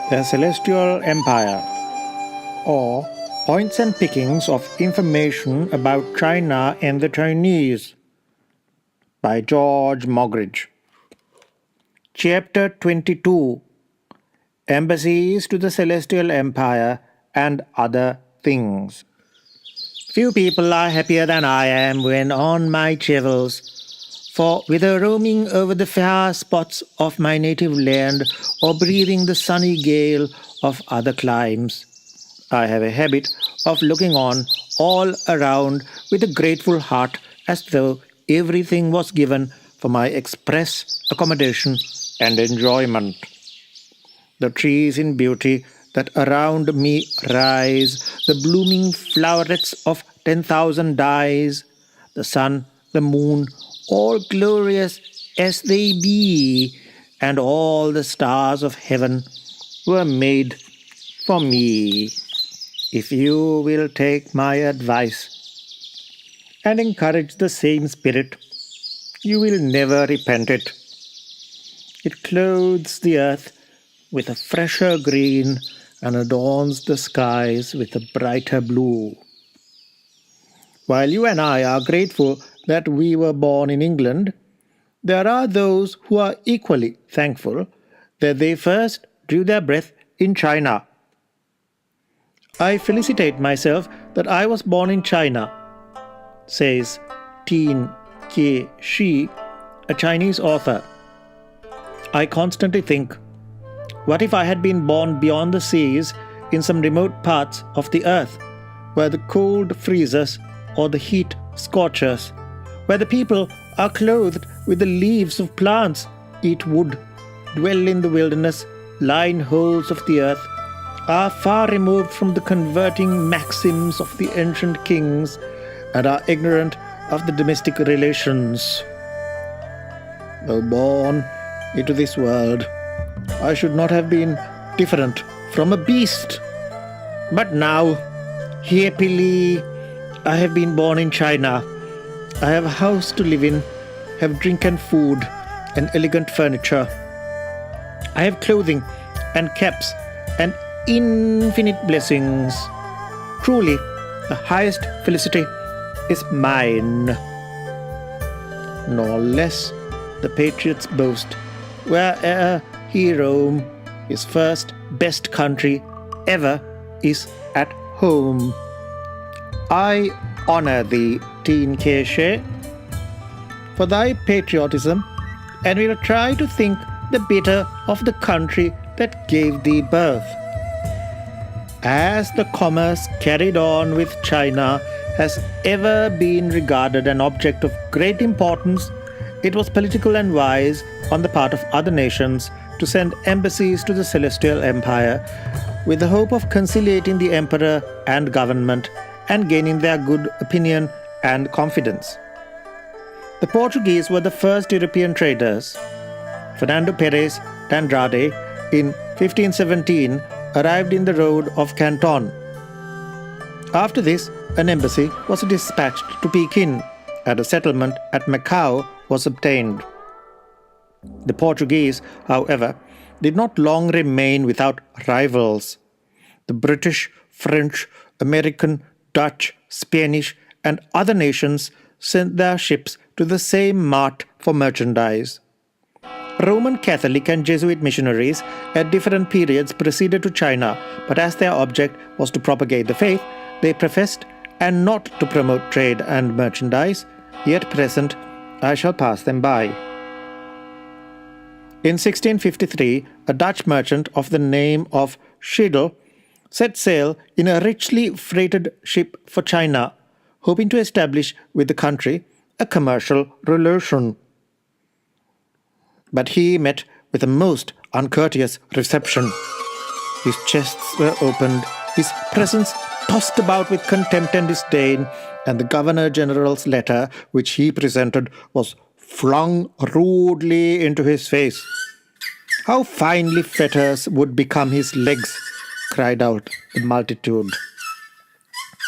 The Celestial Empire, or Points and Pickings of Information about China and the Chinese, by George Modgridge. Chapter 22, Embassies to the Celestial Empire and Other Things. Few people are happier than I am when on my travels, for whether roaming over the fair spots of my native land or breathing the sunny gale of other climes, I have a habit of looking on all around with a grateful heart as though everything was given for my express accommodation and enjoyment. The trees in beauty that around me rise, the blooming flowerets of 10,000 dyes, the sun, the moon, all glorious as they be, and all the stars of heaven were made for me. If you will take my advice and encourage the same spirit, you will never repent it. It clothes the earth with a fresher green and adorns the skies with a brighter blue. While you and I are grateful that we were born in England, there are those who are equally thankful that they first drew their breath in China. I felicitate myself that I was born in China, says Tin Ke Shi, a Chinese author. I constantly think, what if I had been born beyond the seas in some remote parts of the earth, where the cold freezes or the heat scorches, where the people are clothed with the leaves of plants, eat wood, dwell in the wilderness, lie in holes of the earth, are far removed from the converting maxims of the ancient kings, and are ignorant of the domestic relations. Though born into this world, I should not have been different from a beast. But now, happily, I have been born in China. I have a house to live in, have drink and food, and elegant furniture. I have clothing and caps and infinite blessings. Truly, the highest felicity is mine. Nor less the patriot's boast, where'er he roam, his first best country ever is at home. I honor thee, Tin Ke Shi, for thy patriotism, and will try to think the better of the country that gave thee birth. As the commerce carried on with China has ever been regarded an object of great importance, it was political and wise on the part of other nations to send embassies to the Celestial Empire with the hope of conciliating the emperor and government and gaining their good opinion and confidence. The Portuguese were the first European traders. Fernando Perez de Andrade in 1517 arrived in the road of Canton. After this, an embassy was dispatched to Pekin, and a settlement at Macau was obtained. The Portuguese, however, did not long remain without rivals. The British, French, American, Dutch, Spanish, and other nations sent their ships to the same mart for merchandise. Roman Catholic and Jesuit missionaries at different periods proceeded to China, but as their object was to propagate the faith, they professed and not to promote trade and merchandise, yet present I shall pass them by. In 1653, a Dutch merchant of the name of Schiedel set sail in a richly freighted ship for China, hoping to establish with the country a commercial relation. But he met with a most uncourteous reception. His chests were opened, his presents tossed about with contempt and disdain, and the Governor-General's letter, which he presented, was flung rudely into his face. How finely fetters would become his legs, cried out the multitude.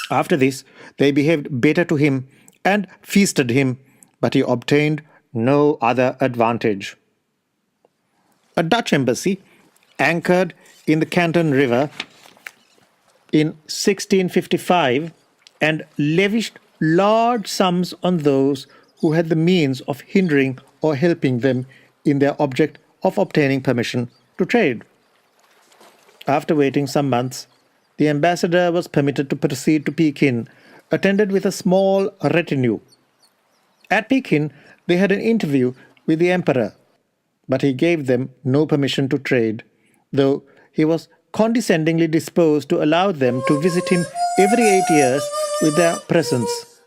After this, they behaved better to him and feasted him, but he obtained no other advantage. A Dutch embassy anchored in the Canton River in 1655 and lavished large sums on those who had the means of hindering or helping them in their object of obtaining permission to trade. After waiting some months, the ambassador was permitted to proceed to Pekin, attended with a small retinue. At Pekin, they had an interview with the emperor, but he gave them no permission to trade, though he was condescendingly disposed to allow them to visit him every 8 years with their presents.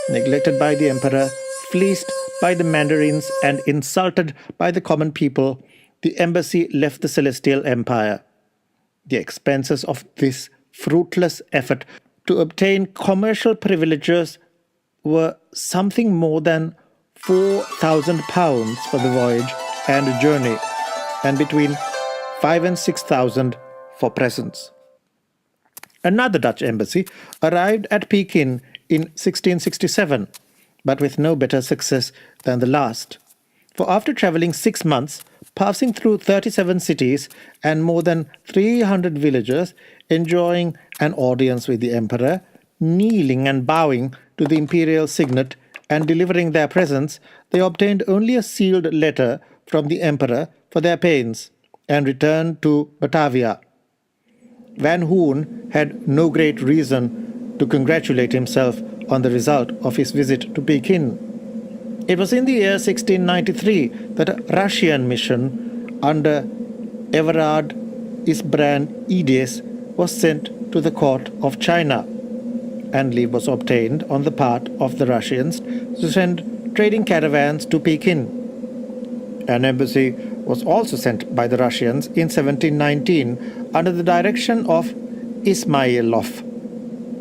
Neglected by the emperor, fleeced by the mandarins, and insulted by the common people, the embassy left the Celestial Empire. The expenses of this fruitless effort to obtain commercial privileges were something more than £4,000 for the voyage and journey, and between 5 and 6,000 for presents. Another Dutch embassy arrived at Pekin in 1667, but with no better success than the last. For after travelling 6 months, passing through 37 cities and more than 300 villages, enjoying an audience with the emperor, kneeling and bowing to the imperial signet, and delivering their presents, they obtained only a sealed letter from the emperor for their pains, and returned to Batavia. Van Hoorn had no great reason to congratulate himself on the result of his visit to Pekin. It was in the year 1693 that a Russian mission under Everard Isbrand Edes was sent to the court of China, and leave was obtained on the part of the Russians to send trading caravans to Pekin. An embassy was also sent by the Russians in 1719 under the direction of Ismailov,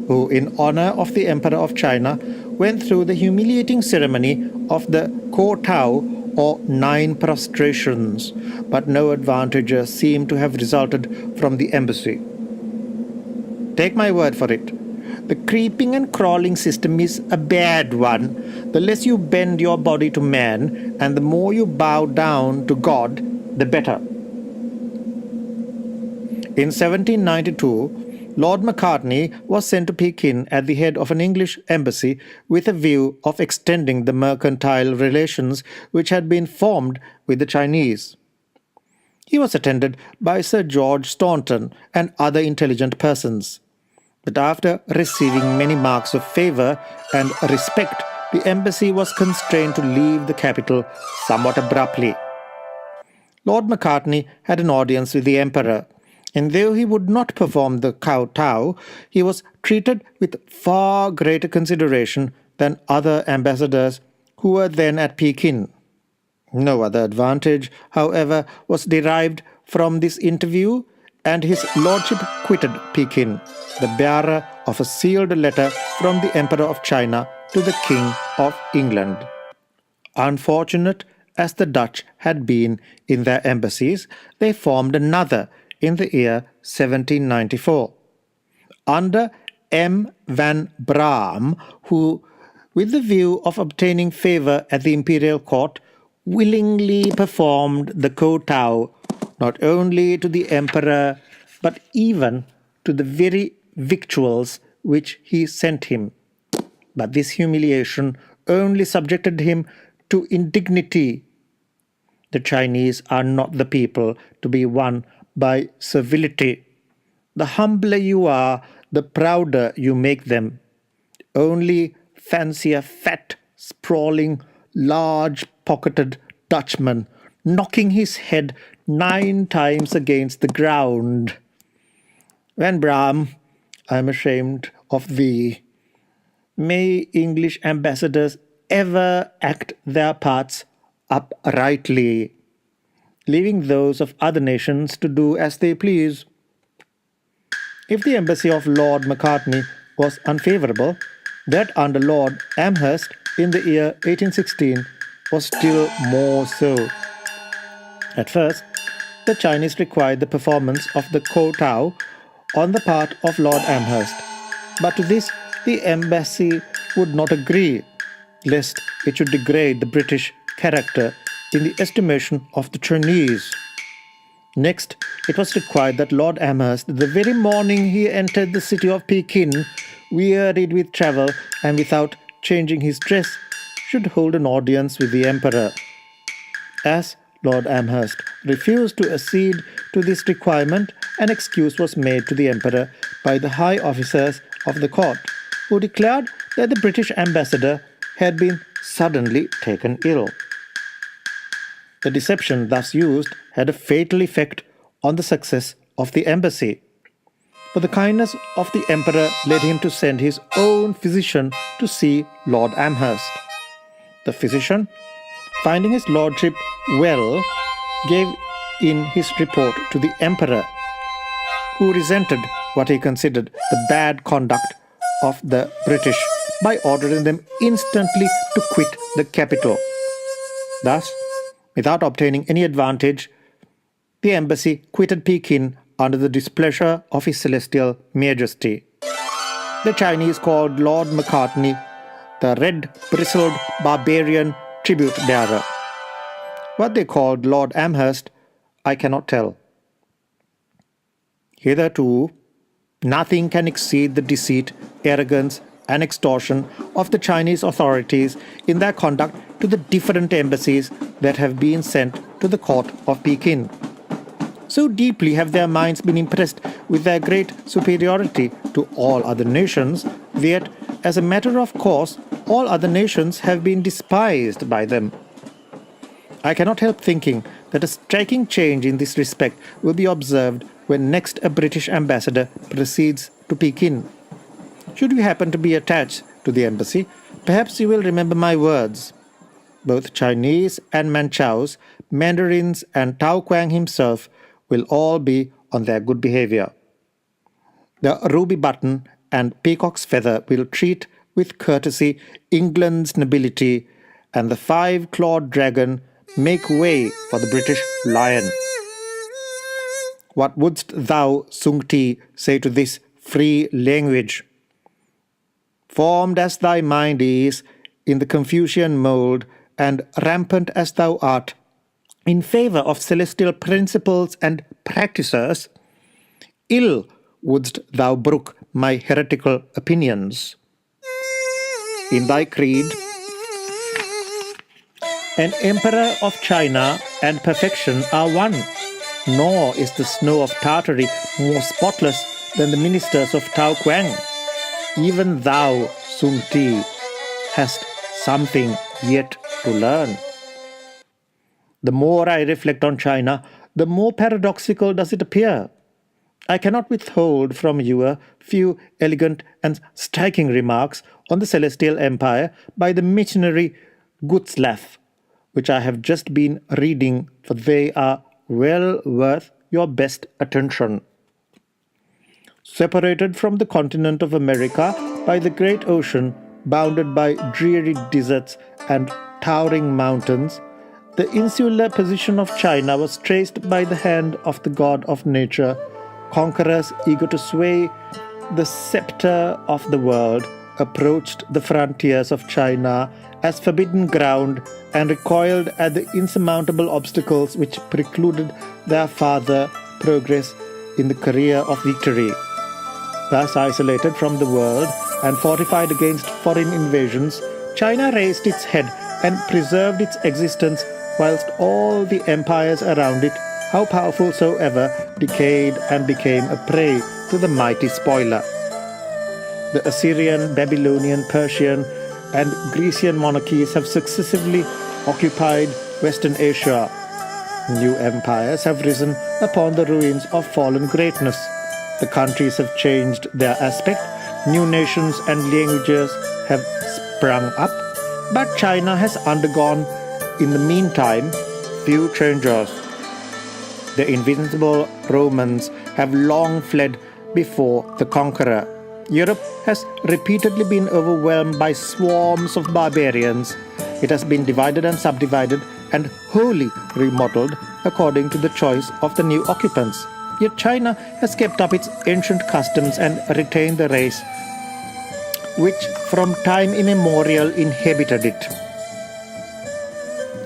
who, in honor of the Emperor of China, went through the humiliating ceremony of the Kow-tow, or 9 prostrations, but no advantages seem to have resulted from the embassy. Take my word for it, the creeping and crawling system is a bad one. The less you bend your body to man, and the more you bow down to God, the better. In 1792, Lord Macartney was sent to Pekin at the head of an English embassy with a view of extending the mercantile relations which had been formed with the Chinese. He was attended by Sir George Staunton and other intelligent persons. But after receiving many marks of favour and respect, the embassy was constrained to leave the capital somewhat abruptly. Lord Macartney had an audience with the emperor, and though he would not perform the kow-tow, he was treated with far greater consideration than other ambassadors who were then at Pekin. No other advantage, however, was derived from this interview, and his lordship quitted Pekin, the bearer of a sealed letter from the Emperor of China to the King of England. Unfortunate as the Dutch had been in their embassies, they formed another in the year 1794. Under M. van Braam, who, with the view of obtaining favour at the imperial court, willingly performed the kow-tow not only to the emperor, but even to the very victuals which he sent him. But this humiliation only subjected him to indignity. The Chinese are not the people to be won by servility. The humbler you are, the prouder you make them. Only fancy a fat, sprawling, large-pocketed Dutchman knocking his head 9 times against the ground. Van Braam, I am ashamed of thee. May English ambassadors ever act their parts uprightly, leaving those of other nations to do as they please. If the embassy of Lord Macartney was unfavourable, that under Lord Amherst in the year 1816 was still more so. At first, the Chinese required the performance of the kow-tow on the part of Lord Amherst, but to this the embassy would not agree, lest it should degrade the British character in the estimation of the Chinese. Next, it was required that Lord Amherst, the very morning he entered the city of Pekin, wearied with travel and without changing his dress, should hold an audience with the Emperor. As Lord Amherst refused to accede to this requirement, an excuse was made to the Emperor by the high officers of the court, who declared that the British ambassador had been suddenly taken ill. The deception thus used had a fatal effect on the success of the embassy. For the kindness of the Emperor led him to send his own physician to see Lord Amherst. The physician, finding his lordship well, gave in his report to the Emperor, who resented what he considered the bad conduct of the British by ordering them instantly to quit the capital. Thus, without obtaining any advantage, the embassy quitted Pekin under the displeasure of His Celestial Majesty. The Chinese called Lord Macartney the red-bristled barbarian tribute bearer. What they called Lord Amherst, I cannot tell. Hitherto, nothing can exceed the deceit, arrogance, and extortion of the Chinese authorities in their conduct to the different embassies that have been sent to the court of Pekin. So deeply have their minds been impressed with their great superiority to all other nations, that, as a matter of course, all other nations have been despised by them. I cannot help thinking that a striking change in this respect will be observed when next a British ambassador proceeds to Pekin. Should you happen to be attached to the embassy, perhaps you will remember my words. Both Chinese and Manchus, Mandarins and Tao Kwang himself will all be on their good behavior. The ruby button and peacock's feather will treat with courtesy England's nobility, and the five-clawed dragon make way for the British lion. What wouldst thou, Sung Ti, say to this free language? Formed as thy mind is in the Confucian mould, and rampant as thou art, in favour of celestial principles and practices, ill wouldst thou brook my heretical opinions. In thy creed, an emperor of China and perfection are one, nor is the snow of Tartary more spotless than the ministers of Tao Kwang. Even thou, Sung Ti, hast something yet to learn. The more I reflect on China, the more paradoxical does it appear. I cannot withhold from you a few elegant and striking remarks on the Celestial Empire by the missionary Gutzlaff, which I have just been reading, for they are well worth your best attention. Separated from the continent of America by the great ocean, bounded by dreary deserts and towering mountains, the insular position of China was traced by the hand of the god of nature. Conquerors eager to sway the scepter of the world approached the frontiers of China as forbidden ground and recoiled at the insurmountable obstacles which precluded their farther progress in the career of victory. Thus isolated from the world and fortified against foreign invasions, China raised its head and preserved its existence, whilst all the empires around it, how powerful soever, decayed and became a prey to the mighty spoiler. The Assyrian, Babylonian, Persian, and Grecian monarchies have successively occupied Western Asia. New empires have risen upon the ruins of fallen greatness. The countries have changed their aspect, new nations and languages have sprung up, but China has undergone, in the meantime, few changes. The invincible Romans have long fled before the conqueror. Europe has repeatedly been overwhelmed by swarms of barbarians. It has been divided and subdivided and wholly remodeled according to the choice of the new occupants. Yet China has kept up its ancient customs and retained the race which from time immemorial inhabited it.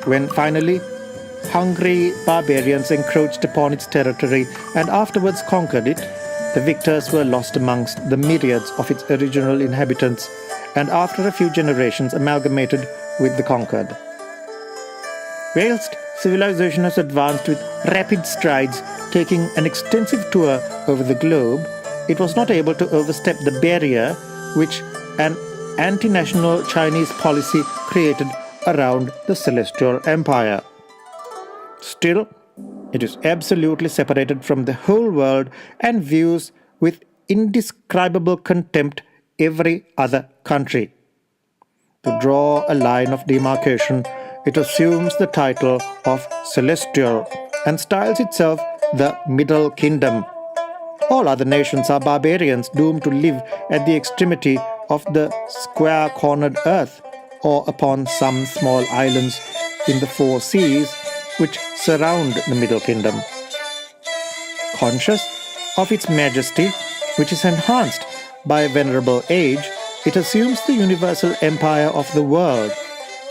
When finally hungry barbarians encroached upon its territory and afterwards conquered it, the victors were lost amongst the myriads of its original inhabitants and after a few generations amalgamated with the conquered. Whilst civilization has advanced with rapid strides, taking an extensive tour over the globe, it was not able to overstep the barrier which an anti-national Chinese policy created around the Celestial Empire. Still, it is absolutely separated from the whole world and views with indescribable contempt every other country. To draw a line of demarcation, it assumes the title of Celestial and styles itself the Middle Kingdom. All other nations are barbarians doomed to live at the extremity of the square-cornered earth or upon some small islands in the four seas which surround the Middle Kingdom. Conscious of its majesty, which is enhanced by a venerable age, it assumes the universal empire of the world,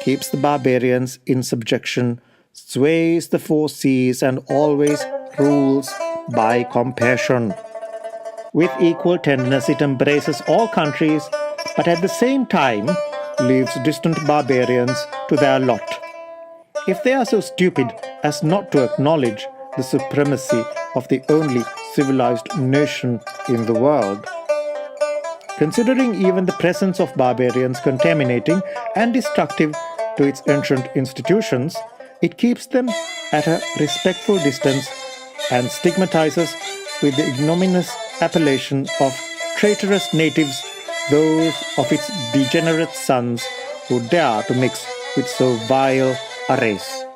keeps the barbarians in subjection, sways the four seas, and always rules by compassion. With equal tenderness, it embraces all countries, but at the same time leaves distant barbarians to their lot. If they are so stupid as not to acknowledge the supremacy of the only civilized nation in the world. Considering even the presence of barbarians contaminating and destructive to its ancient institutions, it keeps them at a respectful distance and stigmatizes with the ignominious appellation of traitorous natives those of its degenerate sons who dare to mix with so vile a race.